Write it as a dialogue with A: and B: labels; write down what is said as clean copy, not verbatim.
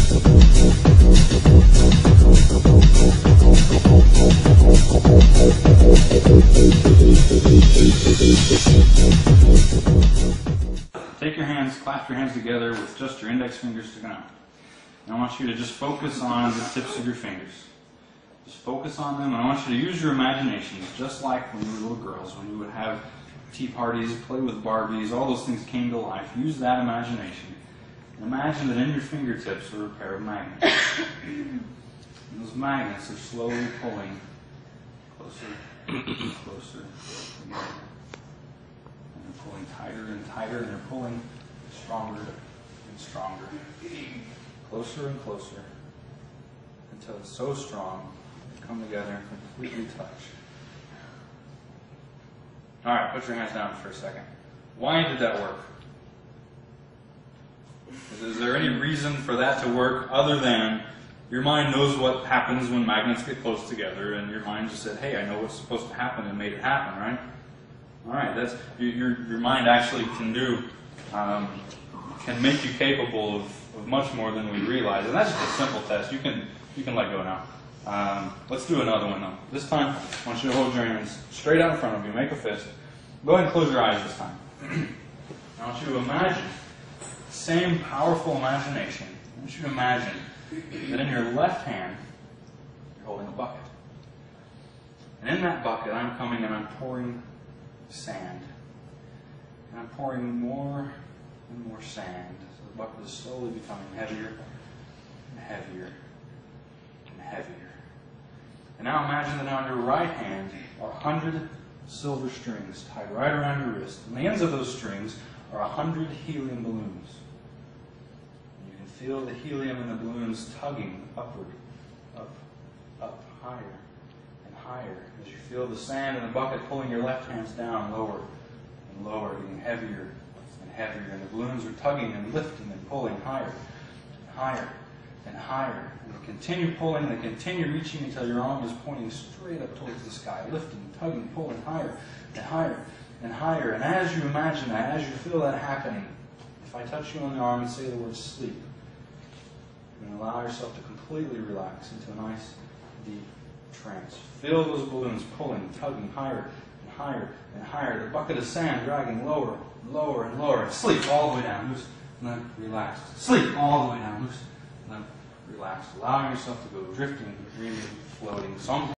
A: Take your hands, clasp your hands together with just your index fingers sticking out. And I want you to just focus on the tips of your fingers. Just focus on them, and I want you to use your imaginations, just like when you were little girls, when you would have tea parties, play with Barbies, all those things came to life. Use that imagination. And imagine that in your fingertips are a pair of magnets. And those magnets are slowly pulling closer and closer together. And they're pulling tighter and tighter, and they're pulling stronger and stronger. Closer and closer until it's so strong they come together and completely touch. Alright, put your hands down for a second. Why did that work? Is there any reason for that to work other than your mind knows what happens when magnets get close together, and your mind just said, hey, I know what's supposed to happen, and made it happen, right? Alright, that's your mind actually can do, can make you capable of much more than we realize. And that's just a simple test. You can let go now. Let's do another one though. This time, I want you to hold your hands straight out in front of you. Make a fist. Go ahead and close your eyes this time. I want you to imagine, same powerful imagination. I want you to imagine that in your left hand, you're holding a bucket. And in that bucket, I'm coming and I'm pouring sand. And I'm pouring more and more sand. So the bucket is slowly becoming heavier and heavier and heavier. And now imagine that on your right hand are 100 silver strings tied right around your wrist. And the ends of those strings are 100 helium balloons. And you can feel the helium in the balloons tugging upward, up, up, higher and higher. As you feel the sand in the bucket pulling your left hands down, lower and lower, getting heavier and heavier. And the balloons are tugging and lifting and pulling higher and higher and higher. And they continue pulling and they continue reaching until your arm is pointing straight up towards the sky, lifting, tugging, pulling higher and higher and higher. And as you imagine that, as you feel that happening, if I touch you on the arm and say the word sleep, you're going to allow yourself to completely relax into a nice, deep trance. Feel those balloons pulling, tugging higher and higher and higher. The bucket of sand dragging lower, lower, and lower. And sleep all the way down, loose, and then relax. Sleep all the way down, loose, and then relax. Allowing yourself to go drifting, dreaming, floating.